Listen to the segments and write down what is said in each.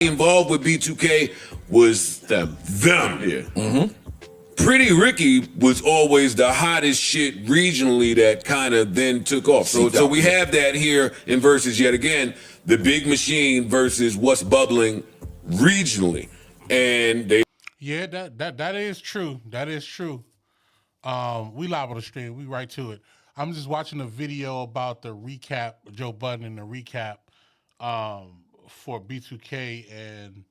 involved with B2K was them. Yeah. Pretty Ricky was always the hottest shit regionally that kind of then took off. So we have that here in versus yet again, the Big Machine versus What's Bubbling regionally. And they that is true. That is true. We live on the stream. We right to it. I'm just watching a video about the recap, Joe Budden and the recap for B2K and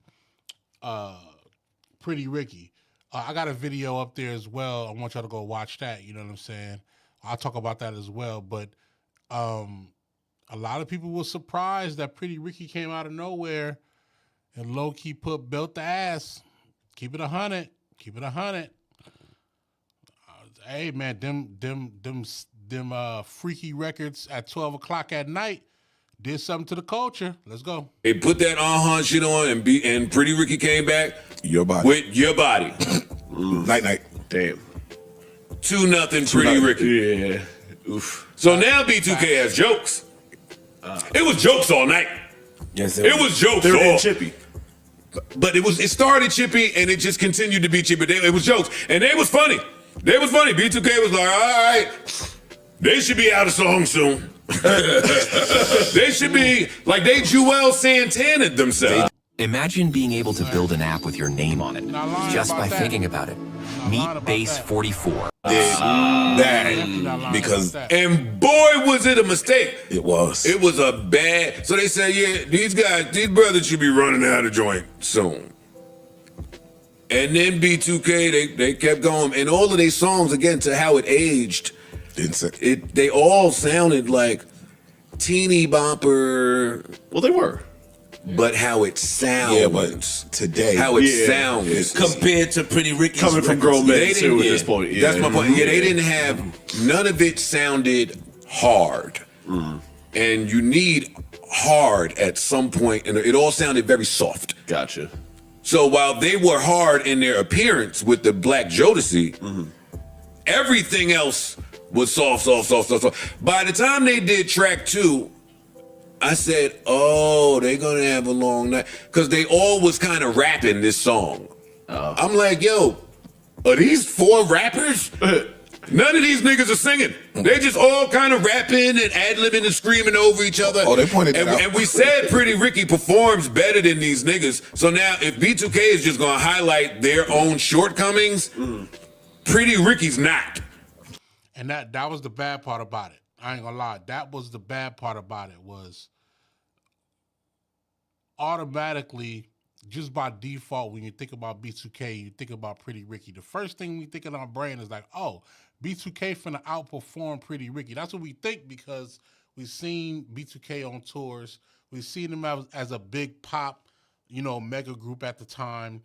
Pretty Ricky. I got a video up there as well. I want y'all to go watch that. You know what I'm saying? I'll talk about that as well. But a lot of people were surprised that Pretty Ricky came out of nowhere and low-key built the ass. Keep it 100. Keep it 100. Hey, man, them freaky records at 12 o'clock at night did something to the culture. Let's go. They put that shit on, and Pretty Ricky came back Your Body. with Your Body. Night. Damn. 2-0 Pretty Ricky. Yeah. Oof. So now B2K has jokes. It was jokes all night. Yes, It was jokes They were all. getting chippy. But it started chippy and it just continued to be chippy. It was jokes. And they was funny. They was funny. B2K was like, all right, they should be out of song soon. They should be like they Joel Santana themselves. Imagine being able to build an app with your name on it, just by thinking about it. Meet Base 44. Bad. Because And boy, was it a mistake. it was. It was a bad. So they said, yeah, these brothers should be running out of joint soon. And then B2K, they kept going. And all of their songs, again, to how it aged, they all sounded like teeny bopper. Well, they were. But how it sounds. Yeah, but today. How it sounds. compared to Pretty Ricky's Coming from grown men, too, at this point. Yeah. That's my point. Yeah, they didn't have, none of it sounded hard. And you need hard at some point, and it all sounded very soft. Gotcha. So while they were hard in their appearance with the Black Jodeci, everything else was soft. By the time they did track 2, I said, oh, they're gonna have a long night. Because they all was kind of rapping this song. I'm like, yo, are these 4 rappers? None of these niggas are singing. They just all kind of rapping and ad-libbing and screaming over each other. Oh, they pointed that out. And we said Pretty Ricky performs better than these niggas. So now if B2K is just gonna highlight their own shortcomings, Pretty Ricky's not. And that was the bad part about it. I ain't gonna lie. That was the bad part about it was automatically, just by default, when you think about B2K, you think about Pretty Ricky. The first thing we think in our brain is like, oh, B2K finna outperform Pretty Ricky. That's what we think because we've seen B2K on tours. We've seen them as a big pop, mega group at the time.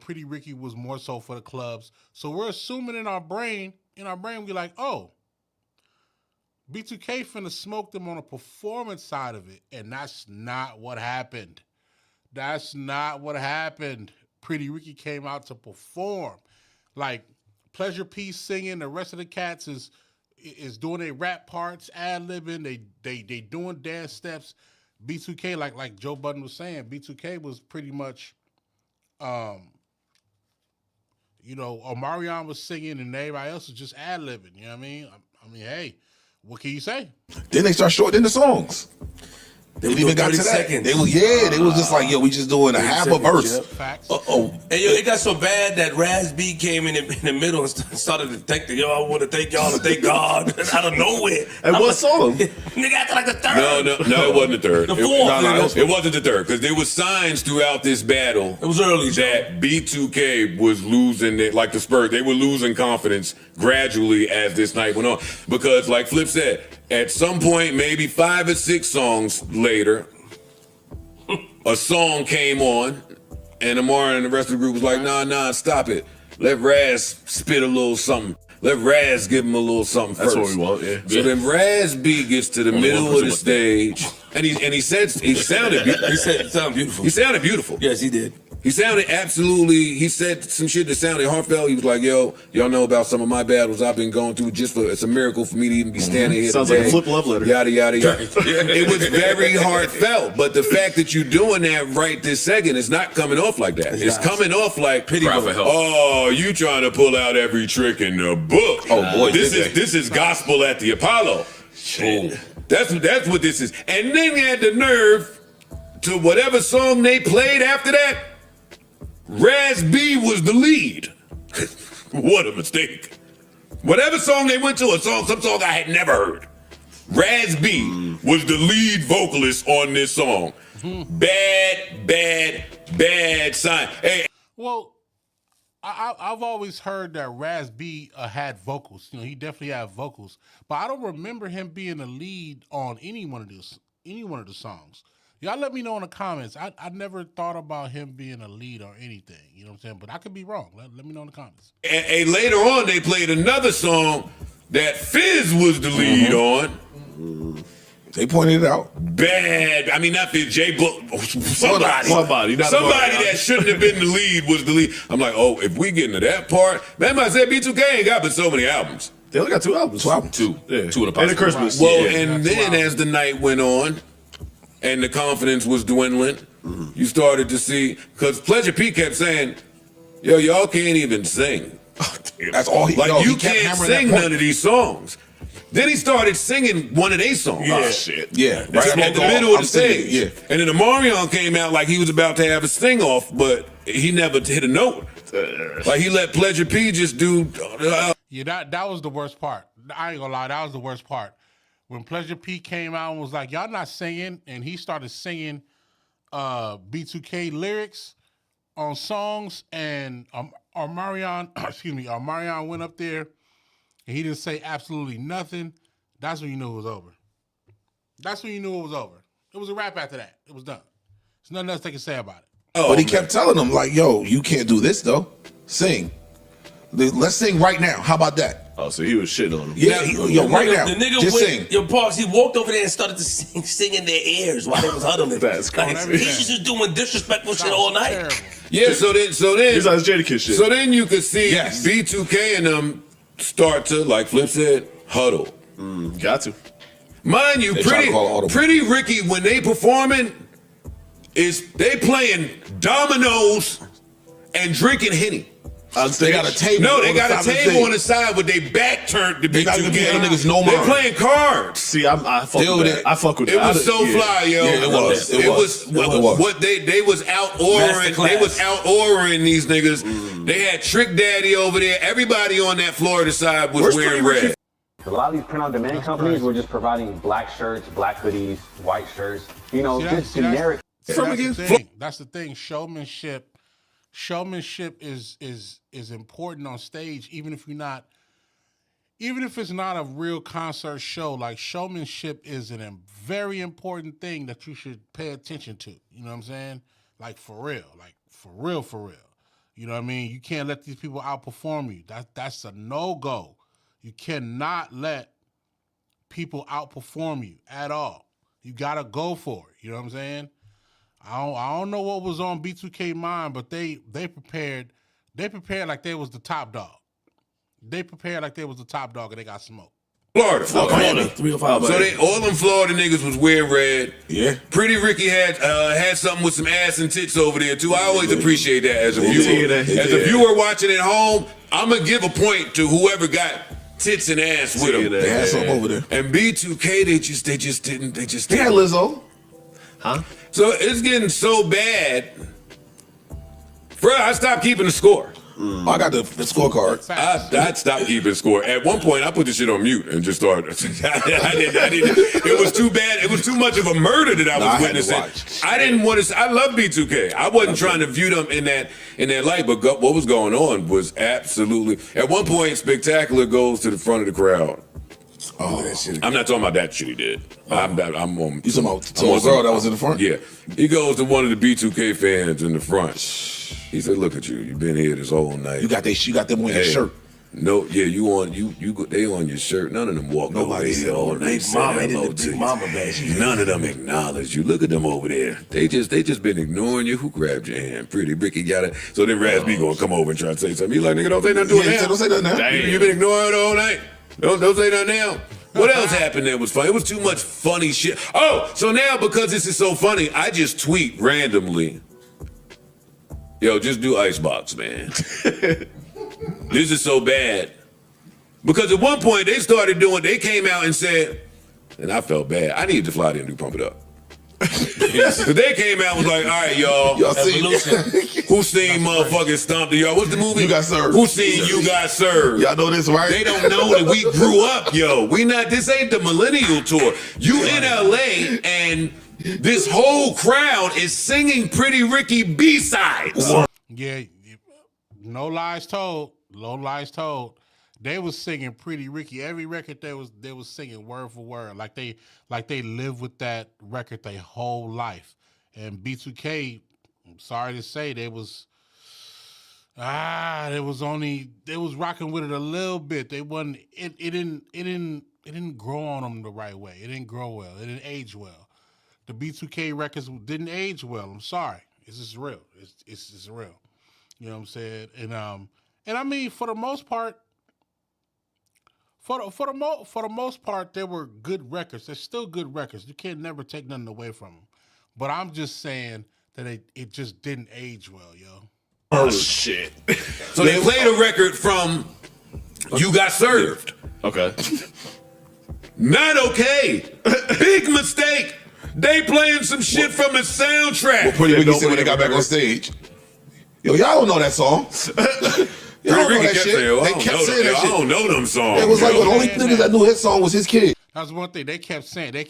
Pretty Ricky was more so for the clubs. So we're assuming in our brain, we're like, oh, B2K finna smoke them on a performance side of it, and that's not what happened. That's not what happened. Pretty Ricky came out to perform. Like, Pleasure P singing, the rest of the cats is doing their rap parts, ad-libbing, they doing dance steps. B2K, like Joe Budden was saying, B2K was pretty much, Omarion was singing and everybody else was just ad-libbing, you know what I mean? I mean, hey, what can you say? Then they start shortening the songs. They even got to that. Seconds. They was just like, yo, we just doing a half a verse. Facts. Uh-oh. And it got so bad that Raz B came in the middle and started to thank I want to thank y'all and thank God out of nowhere. And what song? Nigga, after like the third. No, it wasn't the third. The fourth. It wasn't the third because there was signs throughout this battle. It was early. That B2K was losing it, like the Spurs. They were losing confidence gradually as this night went on. Because, like Flip said, at some point, maybe 5 or 6 songs later, a song came on, and Amar and the rest of the group was like, nah, stop it. Let Raz spit a little something. Let Raz give him a little something first. That's what we want, yeah. So then Raz B gets to the middle of the stage, and he sounded beautiful. He sounded beautiful. He sounded beautiful. Yes, he did. He sounded absolutely. He said some shit that sounded heartfelt. He was like, "Yo, y'all know about some of my battles I've been going through. It's a miracle for me to even be standing here Sounds today. like a flip love letter. Yada yada yada." It was very heartfelt, but the fact that you're doing that right this second is not coming off like that. It's coming off like pity. Cry for help. Oh, you trying to pull out every trick in the book? Oh, boy, this did is they. this is gospel at the Apollo. Shit. That's what this is. And then he had the nerve to whatever song they played after that. Raz B was the lead. What a mistake. Whatever song they went to, some song I had never heard. Raz B was the lead vocalist on this song. Bad sign. Hey, Well, I've always heard that Raz B had vocals. You know, he definitely had vocals, but I don't remember him being the lead on any one of the songs. Y'all let me know in the comments. I never thought about him being a lead or anything. You know what I'm saying? But I could be wrong. Let me know in the comments. and later on, they played another song that Fizz was the lead on. They pointed it out. Bad. I mean, not Fizz. J. Book. Somebody Somebody that shouldn't have been the lead was the lead. I'm like, oh, if we get into that part, remember I said B2K ain't got but so many albums. They only got 2 albums. 2 albums. Two. Yeah. Two of the And the possible. Christmas. Well, Yeah. and that's then wild. as the night went on and the confidence was dwindling, you started to see, because Pleasure P kept saying, yo, y'all can't even sing. That's all he. Like, yo, you he kept can't hammering sing that point. none of these songs. Then he started singing one of their songs. Oh, shit. Yeah. Right at the middle of the stage. Yeah. And then the Marion came out like he was about to have a sting off, but he never hit a note. Like he let Pleasure P just do. Yeah, that was the worst part. I ain't gonna lie, that was the worst part. When Pleasure P came out and was like, y'all not singing, and he started singing B2K lyrics on songs, and Omarion went up there and he didn't say absolutely nothing. That's when you knew it was over. That's when you knew it was over. It was a wrap after that. It was done. There's nothing else they can say about it. But he kept telling them, like, yo, you can't do this, though. Sing. Let's sing right now. How about that? Oh, so he was shitting on him. Yeah, yo, right now. The nigga Just went, sing. Yo, Parks, he walked over there and started to sing in their ears while they was huddling. That's Like, crazy. he's just doing disrespectful shit That all was night. terrible. Yeah, so then He's like Jadakiss shit. so then you could see Yes. B2K and them start to, like Flip said, huddle. Got to. Mind you, They try to call audible. Pretty Ricky, when they performing, they playing dominoes and drinking Henny. They got a table. No, they on got the a side of the table stage. on the side with their back turned to They not even giving them B2K. niggas no They're mind. playing cards. See, I fuck Dude, with that. I fuck with It that. was so fly, yo. Yeah, it was. It was. what they was out ordering. Masterclass. They was out ordering these niggas. They had Trick Daddy over there. Everybody on that Florida side was Where's wearing Pretty Ricky? red. A lot of these print-on-demand companies were just providing black shirts, black hoodies, white shirts. You know, See, just that's- generic. That's the thing. Showmanship is important on stage, even if it's not a real concert show. Like, showmanship is a very important thing that you should pay attention to. You know what I'm saying? Like, for real. You know what I mean? You can't let these people outperform you. That's a no-go. You cannot let people outperform you at all. You gotta go for it. You know what I'm saying? I don't know what was on B2K mind, but they prepared like they was the top dog. They prepared like they was the top dog and they got smoked. Florida. Miami, 305. So all them Florida niggas was wearing red. Yeah. Pretty Ricky had something with some ass and tits over there too. I always appreciate that as a viewer. As a viewer watching at home, I'm gonna give a point to whoever got tits and ass with them. They had something over there. And B2K, they just didn't. They had Lizzo. So it's getting so bad. Bro, I stopped keeping the score. I got the scorecard. I'd stop keeping score. At one point, I put the shit on mute and just started. I didn't. It was too bad. It was too much of a murder that I was I had to witnessing. watch. I didn't want to. I love B2K. I wasn't trying to view them in that light. But what was going on was absolutely. At one point, Spectacular goes to the front of the crowd. Oh, that shit. I'm not talking about that shit he did. I'm on. You talking about the girl that was in the front? Yeah. He goes to one of the B2K fans in the front. He said, "Look at you. You've been here this whole night. You got them on your Hey, shirt. No, yeah, they on your shirt. None of them walk Nobody over said there all Big night. Mama, saying they hello did the to Big you. Mama bash. None of them acknowledge you. Look at them over there. They just been ignoring you. Who grabbed your hand? Pretty Ricky got it. So then Raz B gonna come over and try to say something. He's like, nigga, don't say nothing to Yeah, it now. don't say nothing now. Damn. You been ignoring it all night. Don't say nothing now. What else happened that was funny? It was too much funny shit. Oh, so now because this is so funny, I just tweet randomly. Yo, just do Icebox, man. This is so bad. Because at one point they came out and said, and I felt bad. I needed to fly there and do Pump It Up. So they came out and was like, all right, y'all. Y'all seen Who seen motherfucking Stomp the Yard? What's the movie? You Got Served. Who seen You Got Served? Y'all know this, right? They don't know that we grew up, yo. This ain't the millennial tour. You in LA and this whole crowd is singing Pretty Ricky B-sides. Yeah, no lies told. No lies told. They was singing Pretty Ricky. Every record they was singing word for word, like they lived with that record their whole life. And B2K, I'm sorry to say, they was rocking with it a little bit. They wasn't. It didn't grow on them the right way. It didn't grow well. It didn't age well. The B2K records didn't age well. I'm sorry. It's just real. It's just real. You know what I'm saying? And I mean, for the most part. For the most part, they were good records. They're still good records. You can't never take nothing away from them. But I'm just saying that it just didn't age well, yo. Oh, shit. So they played a record from You Got Served. Okay. Not okay. Big mistake. They playing some shit from the soundtrack. Pretty Ricky don't said when they got back on stage. Yo, y'all don't know that song. Y'all don't know that shit. They kept saying that I shit. don't know them songs. It was like yo. the only niggas that knew his song was his kid. That's one thing they kept saying. They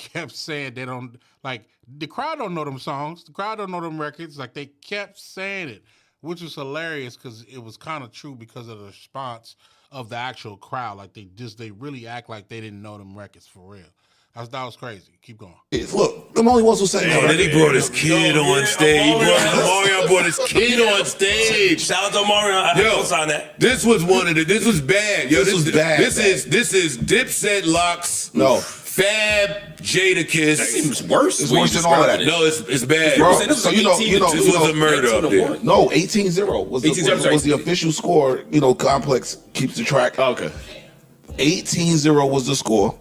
don't, like, the crowd don't know them songs. The crowd don't know them records. Like, they kept saying it, which was hilarious because it was kind of true because of the response of the actual crowd. Like, they really act like they didn't know them records for real. That was crazy. Keep going. Look, them only ones who sang that. And then he brought his kid on stage. Omarion brought his kid on stage. Shout out to Omarion. I don't sign that. This was this was bad. Yo, This was bad. This is Dipset Locks. No. Fab Jadakiss. It's worse. It's worse than all of that. No, it's bad. Bro, This so was you know, 18 you know, This was a murder up there. no, 18-0 was 18-0, was the official score. You know, Complex keeps the track. Oh, okay. 18-0 was the score.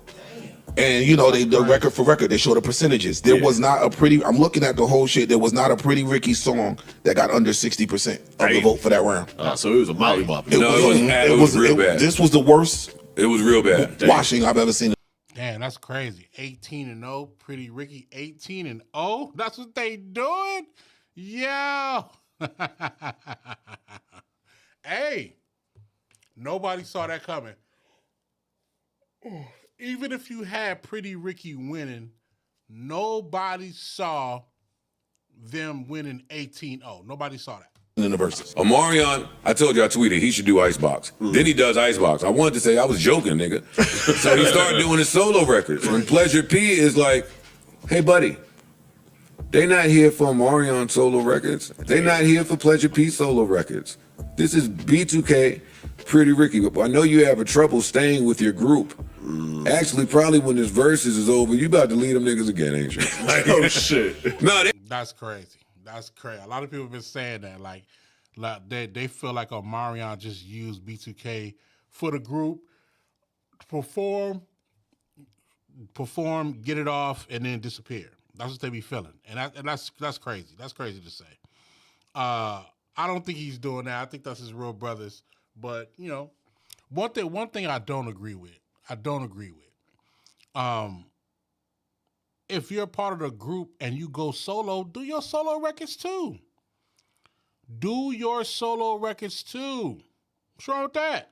And you know, the record for record, they show the percentages. Was not a pretty. I'm looking at the whole shit. There was not a Pretty Ricky song that got under 60% of the vote for that round. So it was a molly bop. No, it was real bad. This was the worst It was real bad. washing I've ever seen. Damn, that's crazy. 18-0, Pretty Ricky 18-0. That's what they doing? Yo. Hey, nobody saw that coming. Even if you had Pretty Ricky winning, nobody saw them winning 18-0. Nobody saw that. In the verses. Omarion, I told you I tweeted he should do Icebox. Then he does Icebox. I wanted to say I was joking, nigga. So he started doing his solo records. And Pleasure P is like, hey, buddy, they not here for Omarion solo records. They not here for Pleasure P solo records. This is B2K, Pretty Ricky. I know you have a trouble staying with your group. Actually, probably when this verses is over, you about to lead them niggas again, ain't you? Oh, shit. No, That's crazy. That's crazy. A lot of people have been saying that. Like they feel like Omarion just used B2K for the group, perform, get it off, and then disappear. That's what they be feeling. And that's crazy. That's crazy to say. I don't think he's doing that. I think that's his real brothers. But, you know, one thing I don't agree with. If you're part of the group and you go solo, do your solo records too. What's wrong with that?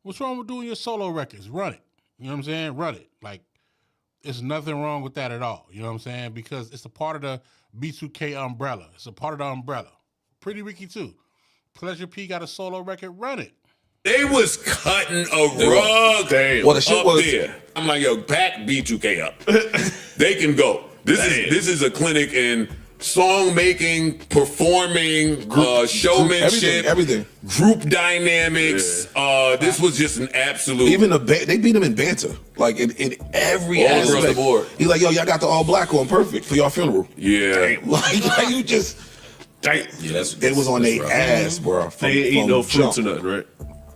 What's wrong with doing your solo records? Run it. You know what I'm saying? Run it. Like, there's nothing wrong with that at all. You know what I'm saying? Because it's a part of the B2K umbrella. It's a part of the umbrella. Pretty Ricky too. Pleasure P got a solo record. Run it. they was cutting a rug Damn. Well, the shit up was. there. I'm like, yo, pack B2K up. They can go. This is a clinic in song making, performing, showmanship, everything. group dynamics. This was just an absolute. Even they beat him in banter, like in every All across aspect. the board. He's like, yo, y'all got the all black on, perfect for your funeral. Yeah. Like you just, Damn. Yeah, that's it was on their ass, bro. They ain't eat no fruits or nothing, right?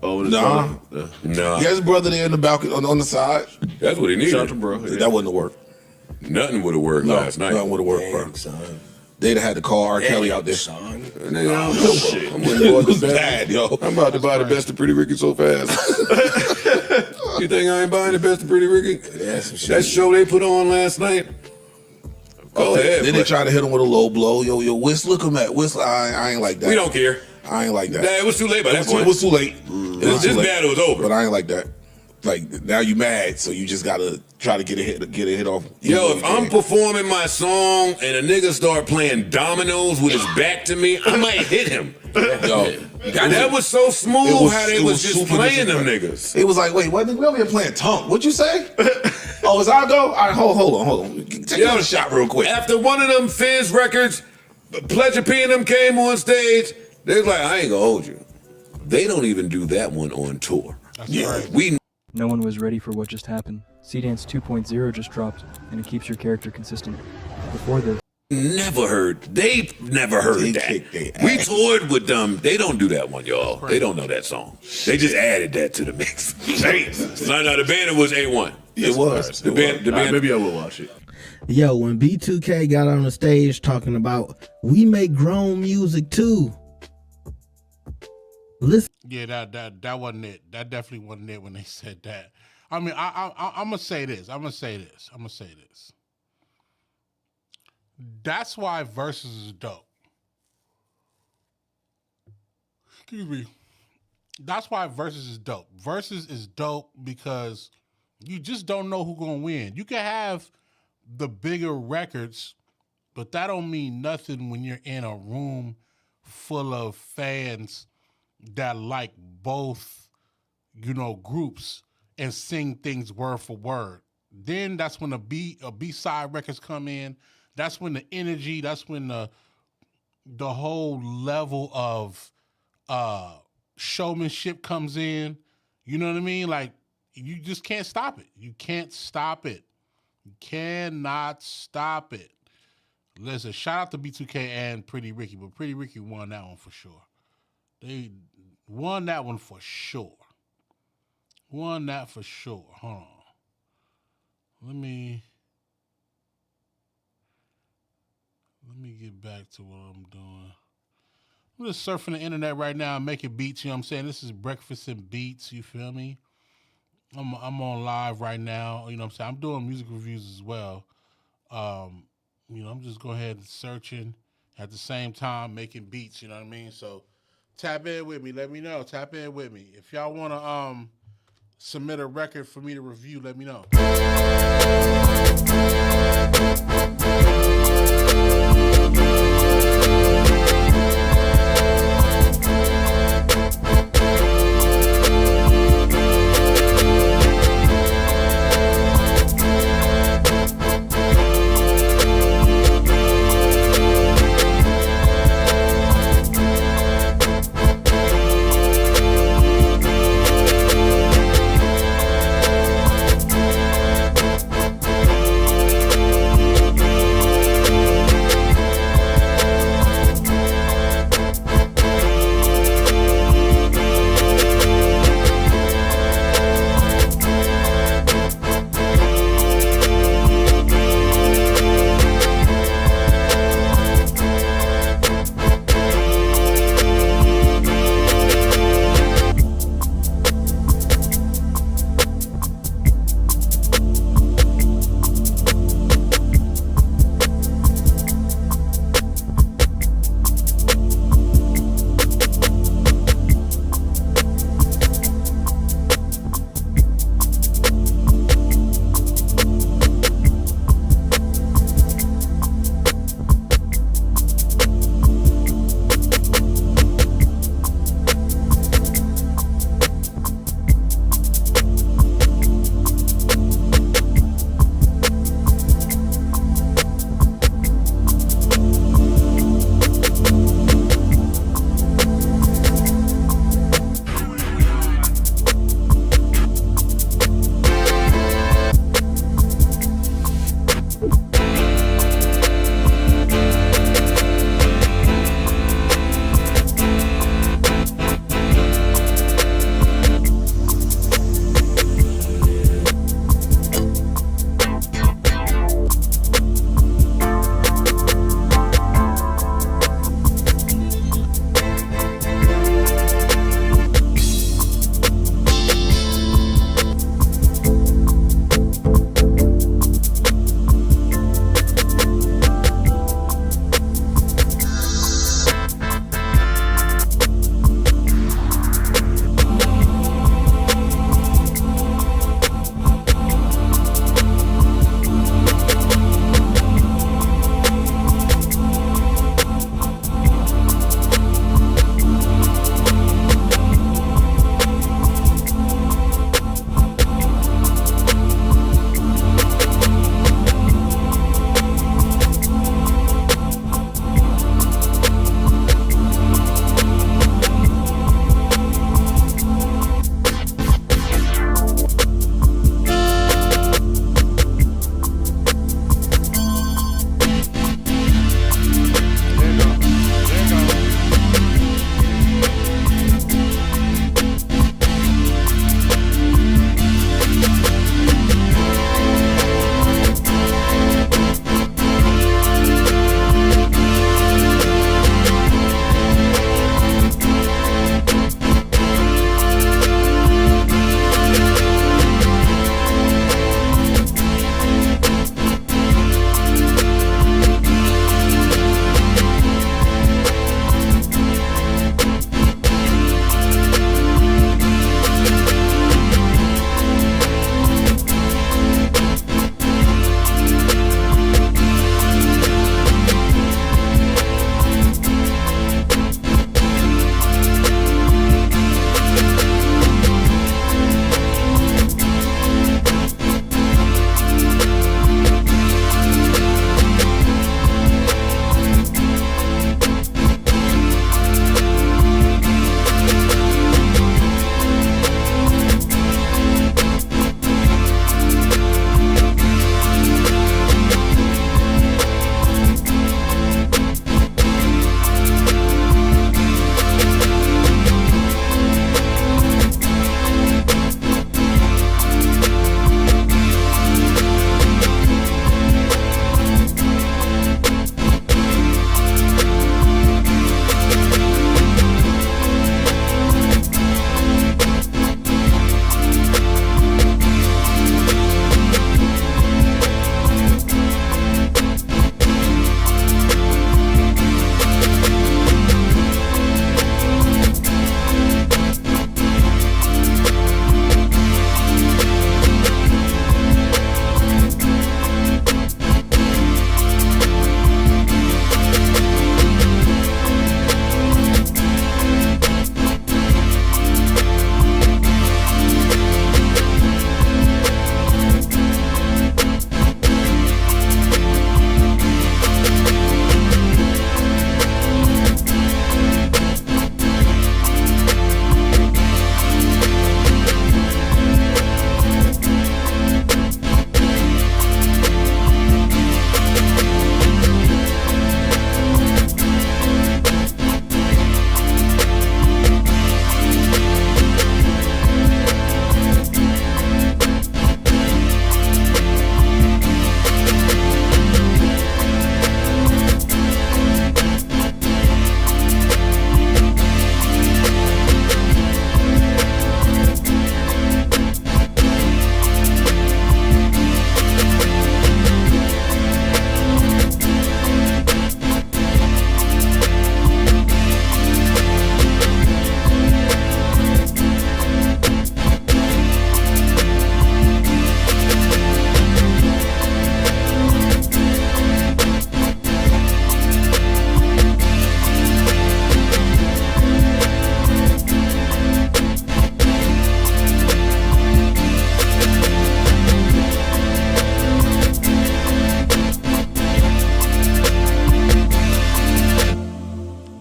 Oh, in his Nah. brother. Nah. He has his brother there in the balcony on the side. That's what he needed. Shout out to bro. Yeah. That wouldn't have worked. Nothing would have worked last night. Nothing would have worked, bro. Damn, son. They'd have had to call R. Kelly out there. Son. Shit. I'm gonna go It was to bed. bad, yo. I'm about to buy the best of Pretty Ricky so fast. You think I ain't buying the best of Pretty Ricky? That show they put on last night. Go ahead. Then they but try to hit him with a low blow. Yo, Whist, look him at Whist. I ain't like that. we don't care. I ain't like that. Nah, it was too late by that It point. was too late. It was This too late. battle was over. But I ain't like that. Like now you mad, so you just gotta try to get a hit off. Yo, if I'm performing my song and a nigga start playing dominoes with his back to me, I might hit him. yo, That was so smooth how they it was just super playing them disrespectful. niggas. It was like, wait, what? We over here playing tongue. What'd you say? Oh, is I go? All right, hold on. Take Yo, another shot real quick. After one of them Fizz records, Pleasure P and them came on stage, they was like, I ain't gonna hold you. They don't even do that one on tour. right. We No one was ready for what just happened. Seedance 2.0 just dropped, and it keeps your character consistent. Before this, never heard. They never heard They that. kicked their We ass. toured with them. They don't do that one, y'all. They don't know that song. They just added that to the mix. No, the banner was A1. It was. The band, Maybe I will watch it. Yo, when B2K got on the stage talking about we make grown music too. Listen, Yeah, that wasn't it. That definitely wasn't it when they said that. I mean, I'm gonna say this. That's why Versus is dope. Excuse me. That's why Versus is dope. Versus is dope because you just don't know who's gonna win. You can have the bigger records, but that don't mean nothing when you're in a room full of fans that like both, groups and sing things word for word. Then that's when a B-side records come in. That's when the energy, that's when the whole level of showmanship comes in. You know what I mean? Like, you just can't stop it. You can't stop it. You cannot stop it. Listen, shout out to B2K and Pretty Ricky, but Pretty Ricky won that one for sure. They won that one for sure. Won that for sure. Hold on. Let me get back to what I'm doing. I'm just surfing the internet right now and making beats, you know what I'm saying? This is Breakfast and Beats, you feel me? I'm on live right now, you know what I'm saying? I'm doing music reviews as well. I'm just going ahead and searching at the same time making beats, you know what I mean? So tap in with me, let me know. Tap in with me. If y'all want to submit a record for me to review, let me know.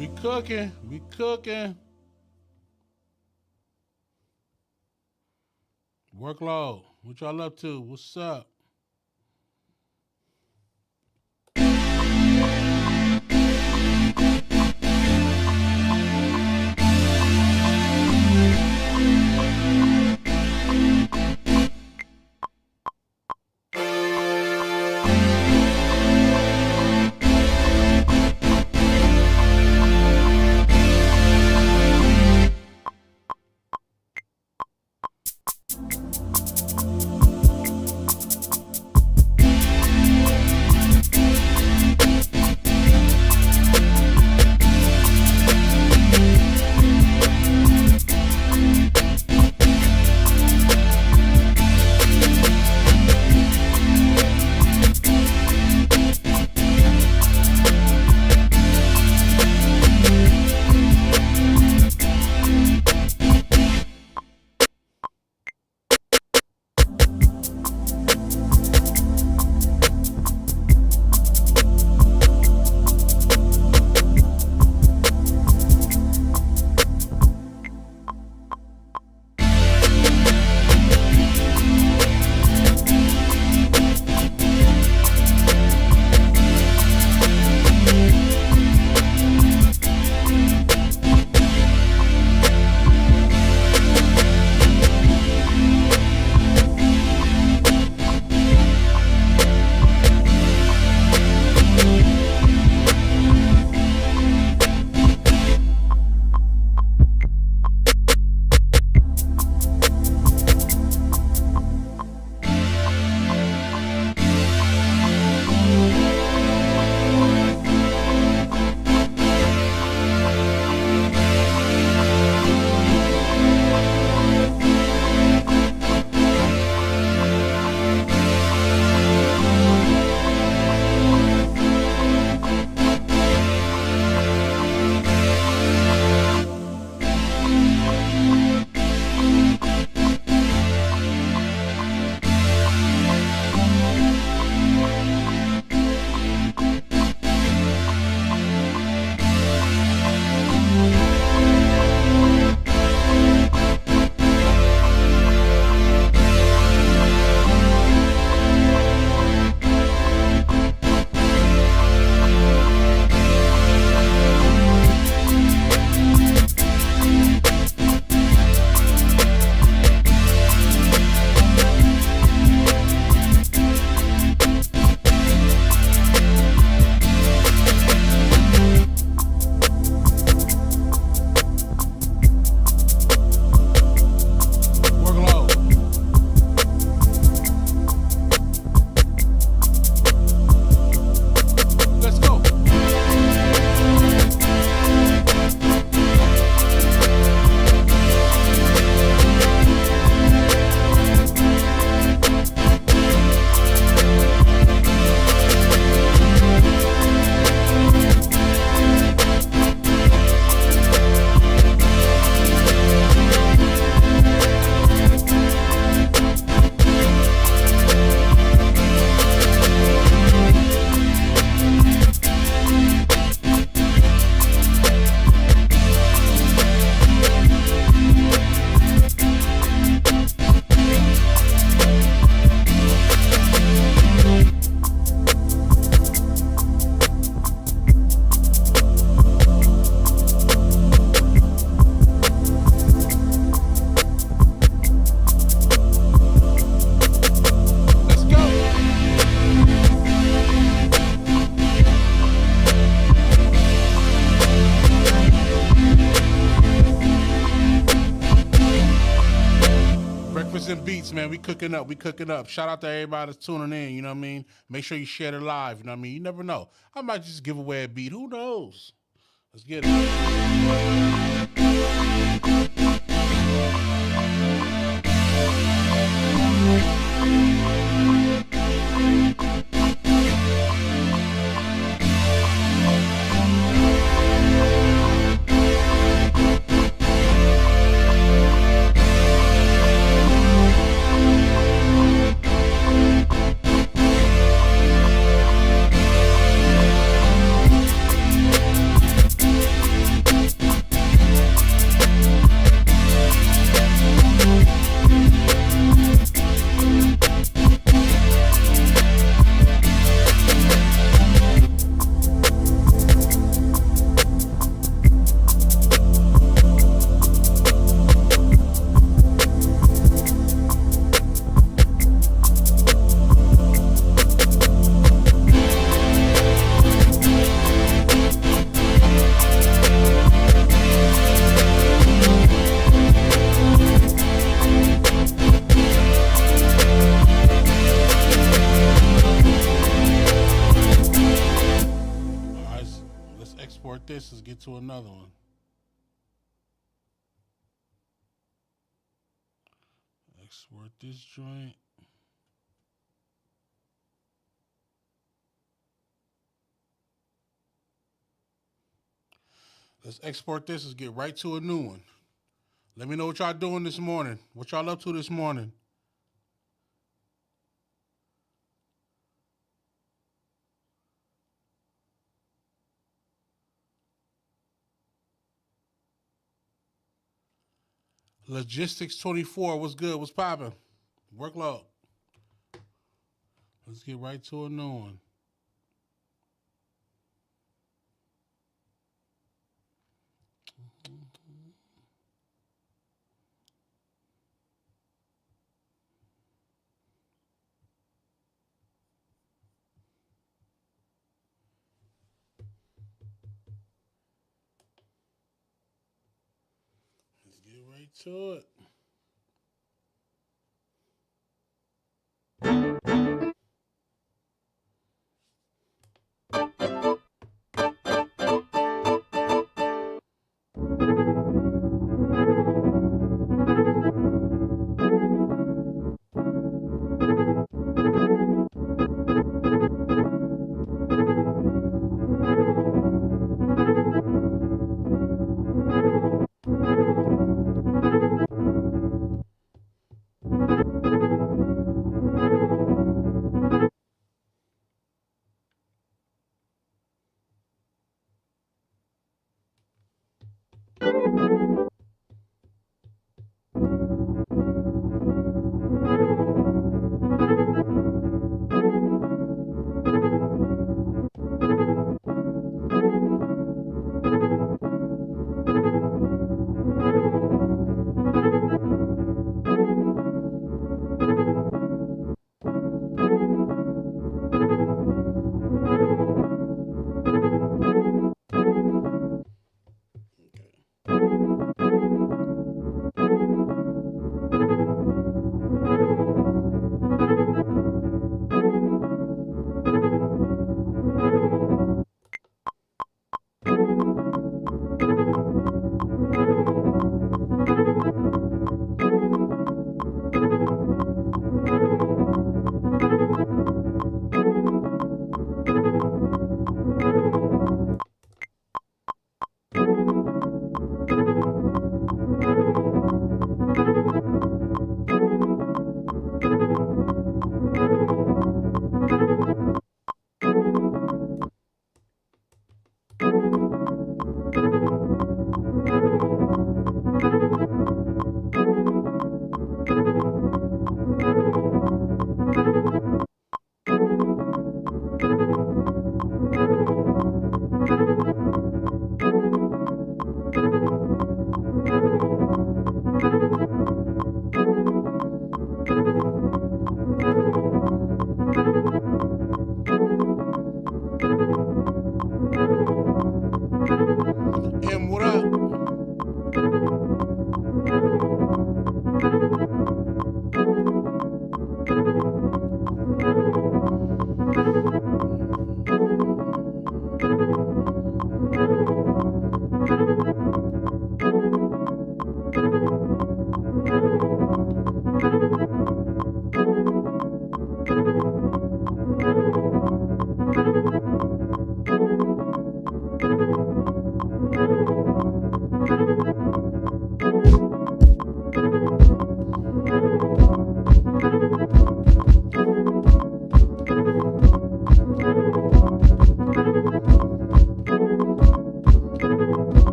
We cooking. We cooking. Workload. What y'all up to? What's up? Beats, man. We cooking up. We cooking up. Shout out to everybody that's tuning in. You know what I mean? Make sure you share it live. You know what I mean? You never know. I might just give away a beat. Who knows? Let's get it. get to another one. Export this joint. Let's export this and get right to a new one. Let me know what y'all doing this morning. What y'all up to this morning? Logistics 24, what's good? What's popping? Workload. Let's get right to a new one. Let's get right to it.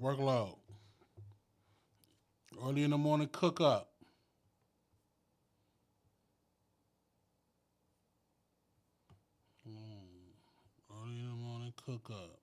Workload. Early in the morning, cook up. Early in the morning, cook up.